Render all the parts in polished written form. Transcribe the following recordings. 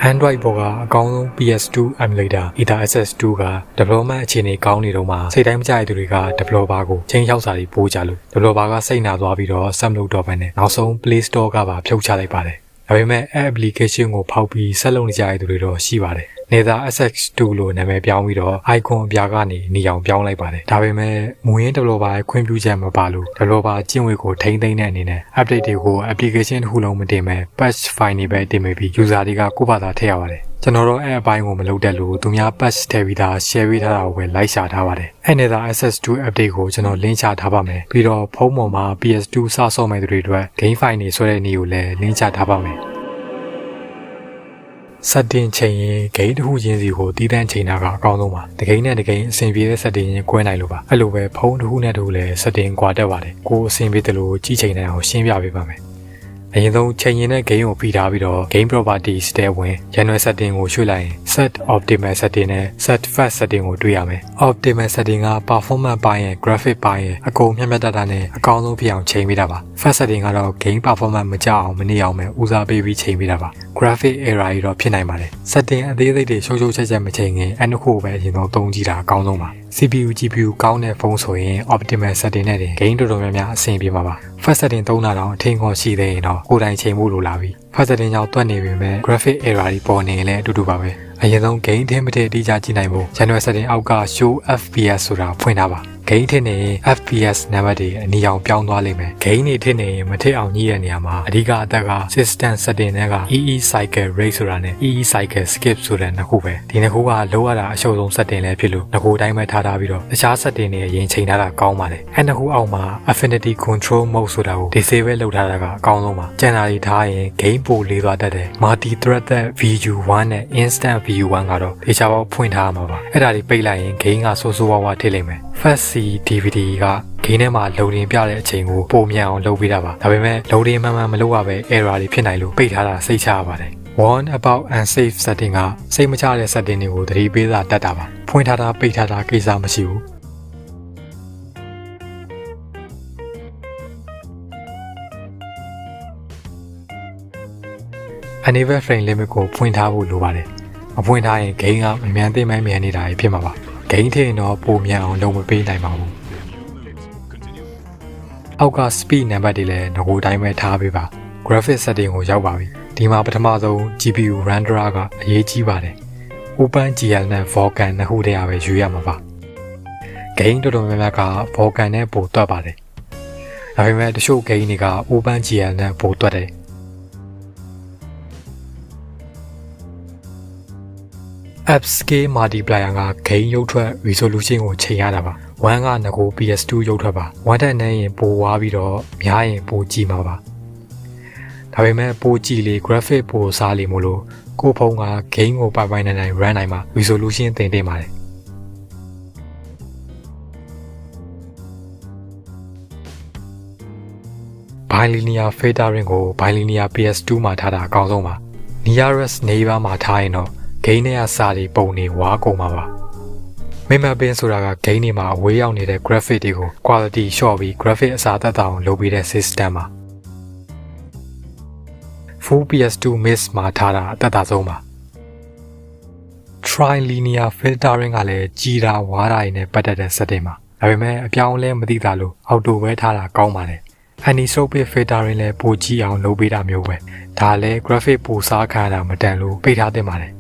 Android ပေါ်ကအကောင်းဆုံး PS2 emulator EtherSS2 က development အခြေအနေကောင်းနေတော့မှစိတ်တိုင်းမကြိုက်သူတွေက developer ကိုချိန်ချောက်စာတွေပို့ကြလို့ developer ကစိတ်နာသွားပြီးတော့ဆက်မလုပ်တော့ဘဲနဲ့နောက်ဆုံး Play Store ကပါဖြုတ်ချလိုက်ပါတယ်။ဒါပေမဲ့ application ကိုဖောက်ပြီးဆက်လုပ်နေကြတဲ့သူတွေတော့ရှိပါတယ်။ Nether SX2 လို့နာမည်ပြောင်းပြီးတော့ icon အပြာကနေနေအောင်ပြောင်းလိုက်ပါတယ်။ဒါပေမဲ့မူရင်း developer ရဲ့ခွင့်ပြုချက်မပါလို့ developer ကျင့်ဝတ်ကိုထိန်းသိမ်းတဲ့အနေနဲ့ update တွေကို application တစ်ခုလုံးမတင်မဲ့ patch file တွေပဲတင်ပြီး user တွေကကိုယ့်ဘာသာထည့်ရပါတယ်။ကျွန်တော်တို့အဲ့အပိုင်းကိုမလုပ်တတ်လို့သူများ patch ထည့်ပြီးသား share ပေးထားတာကိုပဲလိုက်ရှာထားပါတယ်။အဲ့ Nether SX2 update ကိုကျွန်တော် link ချထားပါမယ်။ပြီးတော့ဖုန်းပေါ်မှာ PS2 စဆော့မဲ့သူတွေအတွက် game file တွေဆွဲတဲ့နည်းကိုလည်း link ချထားပါမယ်။စက်တင်ချိန်ရင်ဂိမ်းတစ်ခုချင်းစီကိုတည်တံ့ချိန်တာကအကောင်းဆုံးပါတကိန်းနဲ့တကိန်းအဆင်ပြေတဲ့စက်တင်ချင်းကွဲနိုင်လို့ပါအဲ့လိုပဲဖုန်းတစ်ခုနဲ့တစ်ခုလည်းစက်တင်ကွာတက်ပါတယ်ကိုအဆင်ပြေတယ်လို့ကြီးချိန်နိုင်အောင်ရှင်းပြပေးပါမယ်အရင်ဆုံးချိန်ရင်တဲ့ဂိမ်းကိုဖိထားပြီးတော့ game properties တဲဝင် general setting ကိုရွှေ့လိုက်ရင် set optimal setting နဲ့ set fast setting ကိုတွေ့ရမယ် optimal setting က performance ပိုင်းရဲ့ graphic ပိုင်းရဲ့အကုန်မျှမျှတတနဲ့အကောင်းဆုံးဖြစ်အောင်ချိန်ပေးတာပါ fast setting ကတော့ game performance မကျအောင်မနေအောင်ပဲဦးစားပေးပြီးချိန်ပေးတာပါ graphic error တွေတော့ဖြစ်နိုင်ပါတယ် setting အသေးစိတ်တွေရှုပ်ရှုပ်ချက်ချက်မချိန်ခင်အဲ့တစ်ခုပဲအရင်ဆုံးသုံးကြည့်တာအကောင်းဆုံးပါ CPU GPU ကောင်းတဲ့ဖုန်းဆိုရင် optimal setting နဲ့တင် game တော်တော်များများအဆင်ပြေမှာပါ fast setting သုံးတာတော့အထင်ခေါ်ရှိသေးရင်တော့ကိုယ်တိုင်ချိန်ဖို့လိုလာပြီ fast setting ကြောင့်တွက်နေပေမဲ့ graphic error တွေပေါ်နေရင်လည်းအတူတူပါပဲအရင်ဆုံး game ထင်းမထည့်တိကျကြည့်နိုင်ဖို့ general setting အောက်က show FPS ဆိုတာဖွင့်ထားပါဂိမ်းထစ်နေရင် FPS နံပါတ်တွေအနီအောင်ပြောင်းသွားလိမ့်မယ်ဂိမ်းတွေထစ်နေရင်မထစ်အောင်ညှိတဲ့နေရာမှာအဓိကအသက်က system setting တွေက EE cycle rate ဆိုတာနဲ့ EE cycle skip ဆိုတဲ့နှစ်ခုပဲဒီနှစ်ခုကလိုရတာအရှုပ်ဆုံး setting လည်းဖြစ်လို့ငကိုတိုင်းပဲထားပြီးတော့တခြား setting တွေအရင်ချိန်ထားတာကောင်းပါတယ်အဲ့နှစ်ခုအောက်မှာ affinity control mode ဆိုတာကို disable လုပ်ထားတာကအကောင်းဆုံးပါကျန်တာတွေထားရင် game ပိုလေးသွားတတ်တယ် multi threaded VU1 နဲ့ instant VU1 ကတော့တခြားပေါက်ဖွင့်ထားမှာပါအဲ့ဒါတွေပိတ်လိုက်ရင် game ကဆိုးဆိုးဝါးဝါးထစ်လိမ့်မယ် Fast C DVD ကဂိမ်းထဲမှာ loading ပြတဲ့အချိန်ကိုပုံမြန်အောင်လုပ်ပေးတာပါဒါပေမဲ့ loading မှန်မှန်မလုပ်ရပဲ error တွေဖြစ်နိုင်လို့ပိတ်ထားတာစိတ်ချရပါတယ် Warn about unsafe setting ကစိတ်မချတဲ့ setting တွေကိုသတိပေးတာတတ်တာပါဖွင့်ထားတာပိတ်ထားတာကိစ္စမရှိဘူးEnable frame limit ကိုဖွင့်ထားဖို့လိုပါတယ်မဖွင့်ထားရင်ဂိမ်းကမမြန်သိမ်းမိုင်းမြန်နေတာဖြစ်မှာပါဂိမ်းထရင်တော့ပုံမြန်အောင်လုပ်မပေးနိုင်ပါဘူးအောက်က speed နံပါတ်တွေလည်းငကိုတိုင်းပဲထားပေးပါ graphic setting ကိုရောက်ပါပြီဒီမှာပထမဆုံး GPU renderer ကအရေးကြီးပါတယ် OpenGL နဲ့ Vulkan နှစ်ခုတည်းရပဲယူရမှာပါဂိမ်းတော်တော်များများက Vulkan နဲ့ပိုတွက်ပါတယ်ဒါပေမဲ့တချို့ဂိမ်းတွေက OpenGL နဲ့ပိုတွက်တယ်App Scale Multiplier ကဂိမ်းရုပ်ထွက် resolution ကိုချိန်ရတာပါ1ကငကို PS2 ရုပ်ထွက်ပါ1တက်နေရင်ပိုဝါးပြီးတော့များရင်ပိုကြည့်မှာပါဒါပေမဲ့ပိုကြည့်လေ graphic ပိုစားလေမို့လို့ကိုဖုန်းကဂိမ်းကိုပိုင်ပိုင်နိုင် run နိုင်မှာ resolution တင်တင်ပါတယ်Bilinear filtering ကို Bilinear PS2 မှာထားတာအကောင်းဆုံးပါ Nearest neighbor မှာထားရင်တော့ဂိမ်းထဲကစာတွေပုံနေဝါကုန်ပါပါ Memory bin ဆိုတာကဂိမ်းတွေမှာအဝေးရောက်နေတဲ့ graphic တွေကို quality လျှော့ပြီး graphic အစားသက်သာအောင်လုပ်ပေးတဲ့ system ပါ Full PS2 mix မှာထားတာအသက်သာဆုံးပါ Trilinear filtering ကလည်းကြီးတာဝါးတာတွေနဲ့ပတ်သက်တဲ့ setting ပါဒါပေမဲ့အပြောင်းလဲမသိတာလို့ auto ပဲထားတာကောင်းပါတယ် Anisotropic filtering လည်းပိုကြီးအောင်လုပ်ပေးတာမျိုးပဲဒါလည်း graphic ပိုစားခံရတာမတန်လို့ပိတ်ထားသင့်ပါတယ်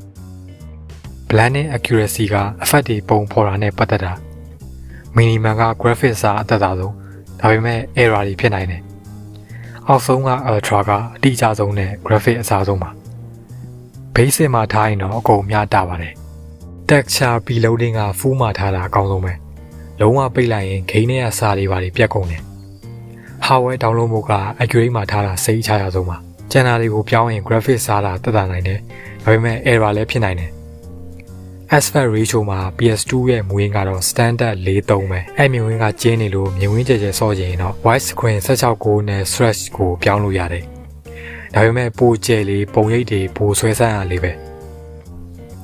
Blending accuracy ကအဖက်တွေပုံဖော်တာနဲ့ပတ်သက်တာ minimum က graphic စာအသက်သာဆုံးဒါပေမဲ့ error တွေဖြစ်နိုင်တယ်အောက်ဆုံးက ultra ကအတိအကျဆုံးနဲ့ graphic အစားဆုံးပါ basic မှာထားရင်တော့အကုန်မျှတပါတယ် texture preloading က full မှာထားတာအကောင်းဆုံးပဲလုံးဝပိတ်လိုက်ရင်ဂိမ်းထဲကစာတွေပါပြတ်ကုန်တယ် hardware download ဖို့က accurate မှာထားတာစိတ်ချရဆုံးပါကျန်တာတွေကိုပြောင်းရင် graphic စားတာသက်သာနိုင်တယ်ဒါပေမဲ့ error လည်းဖြစ်နိုင်တယ်Aspect ratio မှာ PS2 ရဲ့မြင်ကတော့ standard 4:3 ပဲအဲ့မြင်ကကျင်းနေလို့မြင်ဝင်းကျကျဆော့ရင်တော့ wide screen 16:9 နဲ့ stretch ကိုပြောင်းလို့ရတယ်ဒါပေမဲ့ပိုကျဲလေးပုံရိပ်တွေပိုဆွဲဆန်းရလေးပဲ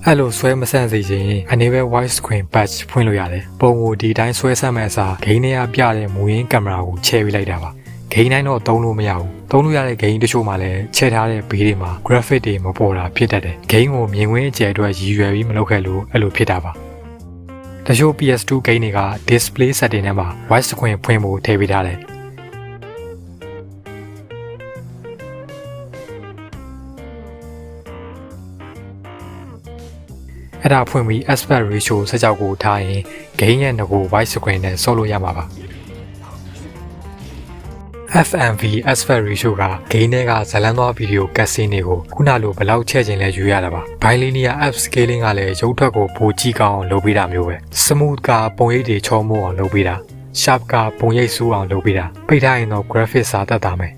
အဲ့လိုဆွဲမဆန့်စေချင် enable wide screen patch ဖွင့်လို့ရတယ်ပုံကိုဒီတိုင်းဆွဲဆန့်မဲ့အစားဂိမ်းထဲကပြတဲ့မူရင်းကင်မရာကိုချဲပေးလိုက်တာပါဂိမ်းတိုင်းတော့သုံးလို့မရဘူး သုံးလို့ရတဲ့ game တချို့မှာလည်းချဲ့ထားတဲ့ဘေးတွေမှာ graphic တွေမပေါ်တာဖြစ်တတ်တယ် game ကိုမြင်ကွင်းအကျယ်အတွက်ရည်ရွယ်ပြီးမလုပ်ခဲ့လို့အဲ့လိုဖြစ်တာပါတချို့ PS2 game တွေက display setting ထဲမှာ wide screen ဖွင့်ဖို့ထည့်ပေးထားတယ်အဲ့ဒါဖွင့်ပြီး aspect ratio 16ကိုထားရင် game ရဲ့ငကို wide screen နဲ့ဆော့လို့ရမှာပါ FMV aspect ratio က game တွေကဇလန်းသွားဗီဒီယိုကတ်စင်းတွေကိုခုနလိုဘယ်လောက်ချဲ့ချင်လဲယူရတာပါ bilinear upscaling ကလည်းရုပ်ထွက်ကိုပိုကြည့်ကောင်းအောင်လုပ်ပေးတာမျိုးပဲ smooth ကပုံရိပ်တွေချောမို့အောင်လုပ်ပေးတာ sharp ကပုံရိပ်စူးအောင်လုပ်ပေးတာပိတ်ထားရင်တော့ graphics စာတတ်တာမယ်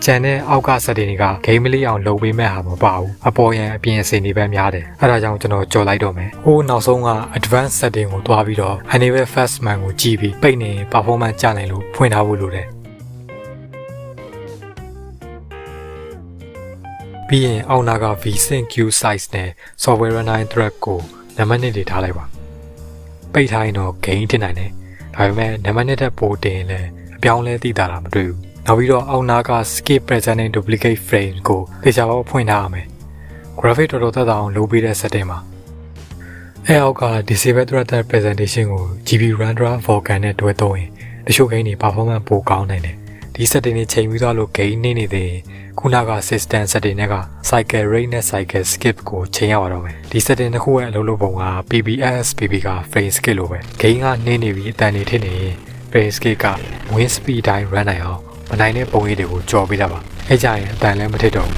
ကျန်တဲ့အောက်က setting တွေက game လေးအောင်လုပ်ပေးမဲ့ဟာမပါဘူးအပေါ်ရန်အပြင်အစင်တွေပဲများတယ်အဲဒါကြောင့်ကျွန်တော်ကြော်လိုက်တော့မယ်ဟိုနောက်ဆုံးက advanced setting ကိုတွားပြီးတော့ enable fast man ကိုကြည့်ပြီးပိတ်နေ performance ကျနိုင်လို့ဖွင့်ထားဖို့လိုတယ်ပြီးရင်အောက်နာက vsync queue size နဲ့ software runtime thread ကိုနံပါတ်1တွေထားလိုက်ပါပိတ်ထားရင်တော့ game တင်နိုင်တယ်ဒါပေမဲ့နံပါတ်1တက်ပိုတင်လဲအပြောင်းလဲသိတာမတွေ့ဘူးနောက်ပြီးတော့အောက်နာက skip presenting duplicate frame ကိုသေချာပေါက်ဖွင့်ထားရမယ် graphic တော်တော်သက်သာအောင်လုပ်ပေးတဲ့ setting မှာအဲအောက်က disable threaded presentation ကို GPU renderer Vulkan နဲ့တွဲသုံးရင်တချို့ game တွေ performance ပိုကောင်းနိုင်တယ်ဒီ setting တွေချိန်ပြီးသွားလို့ game နေနေသေးခုနက system setting တွေက cycle rate နဲ့ cycle skip ကိုချိန်ရပါတော့မယ်ဒီ setting တစ်ခုရဲ့အလုပ်လုပ်ပုံက PBS PP က frame skip လိုပဲ game ကနေနေပြီးအတန်နေထစ်နေရင် frame skip က win speed တိုင်း run နိုင်အောင်မနိုင်တဲ့ပုံရိပ်တွေကိုကြော်ပေးတာပါအဲကြရင်အတန်လည်းမထစ်တော့ဒါ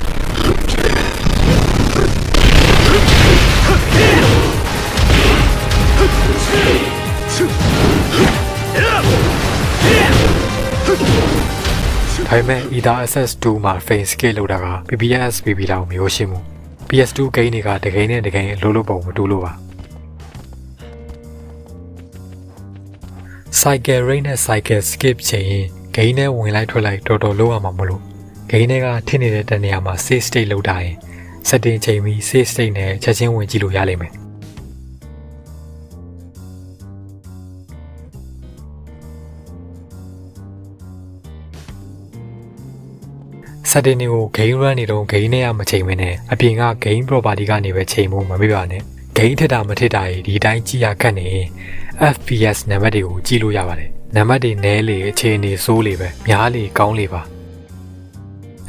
ပေမဲ့ Ether Access 2 မှာ frame scale လောက်တာက PBS PP လောက်မျိုးရှိမှု PS2 game တွေကတကယ်နဲ့တကယ်အလုပ်လုပ်ပုံမတူလို့ပါ cycle rate နဲ့ cycle skip ချိန်ရင် game နဲ့ဝင်လိုက်ထွက်လိုက်တော်တော်လုံးအောင်မလို့ game တွေကထင်နေတဲ့တနေရာမှာ save state လောက်တာရင် setting ချိန်ပြီး save state နဲ့ချက်ချင်းဝင်ကြည့်လို့ရလိမ့်မယ်setting တွေကို game run နေတော့ game နဲ့မချိန်မနဲ့အပြင်က game property ကနေပဲချိန်ဖို့မမေ့ပါနဲ့ game ထစ်တာမထစ်တာဒီတိုင်းကြည့်ရခက်နေ FPS နံပါတ်တွေကိုကြည့်လို့ရပါတယ်နံပါတ်တွေနည်းလေအခြေအနေဆိုးလေပဲများလေကောင်းလေပါ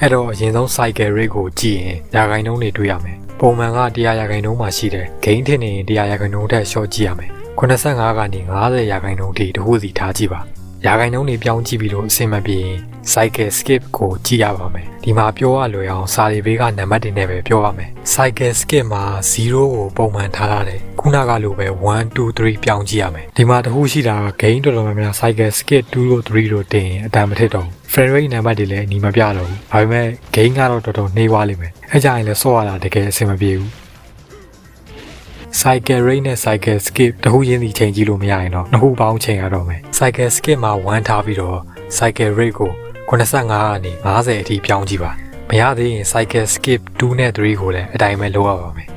အဲ့တော့အရင်ဆုံး cycle rate ကိုကြည့်ရင်ရာခိုင်နှုန်းတွေတွေ့ရမယ်ပုံမှန်က100ရာခိုင်နှုန်းမှာရှိတယ် game ထစ်နေရင်100ရာခိုင်နှုန်းထက်ရှော့ကြည့်ရမယ်85ကနေ50ရာခိုင်နှုန်းထိတခုစီထားကြည့်ပါရာခိုင်နှုန်းတွေပြောင်းကြည့်ပြီးလို့အဆင်မပြေရင် cycle skip ကိုကြည့်ရပါမယ်ဒီမှာပြောရလွယ်အောင်စာရီဘေးကနံပါတ်တွေနဲ့ပဲပြောရမယ် cycle skip မှာ0ကိုပုံမှန်ထားရတယ်ခုနကလိုပဲ1 2 3ပြောင်းကြည့်ရမယ်ဒီမှာတခုရှိတာက game တော်တော်များများ cycle skip 2လို့3လို့တင်ရင်အတန်မထစ်တော့ဘူး frame rate နံပါတ်တွေလည်းအနီးမပြတော့ဘူးဒါပေမဲ့ game ကတော့တော်တော်နှေးသွားလိမ့်မယ်အဲကြရင်လည်းဆော့ရတာတကယ်အဆင်မပြေဘူးcycle rate နဲ့ cycle skip တခုချင်းစီချိန်ကြည့်လို့မရရင်တော့နှစ်ခုပေါင်းချိန်ရတော့မယ် cycle skip မှာ1ထားပြီးတော့ cycle rate ကို85ကနေ50အထိပြောင်းကြည့်ပါမရသေးရင် cycle skip 2နဲ့3ကိုလည်းအတိုင်းပဲလုပ်ရပါမယ်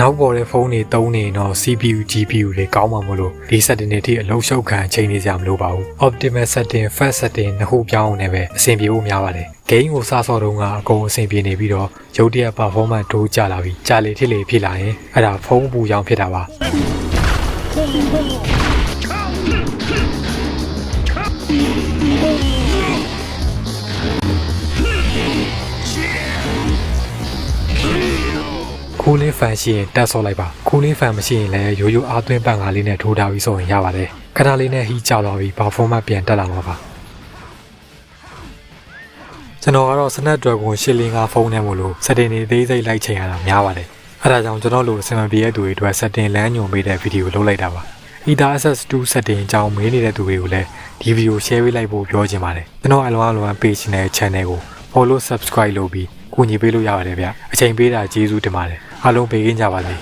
နောက်ပေါ်တဲ့ဖုန်းတွေသုံးနေတော့ CPU GPU တွေကောင်းမှာမလို့ဒီ setting တွေအထိအလုံးရှုပ်ခံချိန်နေကြမလို့ပါဘူး optimal setting fast setting နှစ်ခုပြောင်းအောင်လည်းပဲအဆင်ပြေဖို့များပါတယ် game ကိုစဆော့တုန်းကအကုန်အဆင်ပြေနေပြီးတော့ရုပ်တရက် performance တိုးကျလာပြီးကြာလေထစ်လေဖြစ်လာရင်အဲ့ဒါဖုန်းပူကြောင်ဖြစ်တာပါcooling fan ရှိရင်တက်ဆော့လိုက်ပါ cooling fan မရှိရင်လည်းရိုးရိုးအားသွင်းပန့်ကားလေးနဲ့ထိုးထားပြီးဆိုရင်ရပါတယ်ခဏလေးနဲ့ heat ကျသွားပြီး performance ပြန်တက်လာမှာပါကျွန်တော်ကတော့ Snapdragon 805 ဖုန်းနဲ့မို့လို့ setting တွေအသေးစိတ်လိုက်ချိန်ရတာများပါတယ်အဲဒါကြောင့်ကျွန်တော်လိုအဆင်မပြေတဲ့သူတွေအတွက် setting လမ်းညွှန်ပေးတဲ့ဗီဒီယိုလုပ်လိုက်တာပါ Ether Access 2 setting အကြောင်းမေးနေတဲ့သူတွေကိုလည်းဒီဗီဒီယို share ပေးလိုက်ဖို့ပြောချင်ပါတယ်ကျွန်တော်အလွန် page နဲ့ channel ကို follow subscribe လုပ်ပြီးကူညီပေးလို့ရပါတယ်ဗျအချိန်ပေးတာကျေးဇူးတင်ပါတယ်အားလုံးပေးကင်းကြပါစေ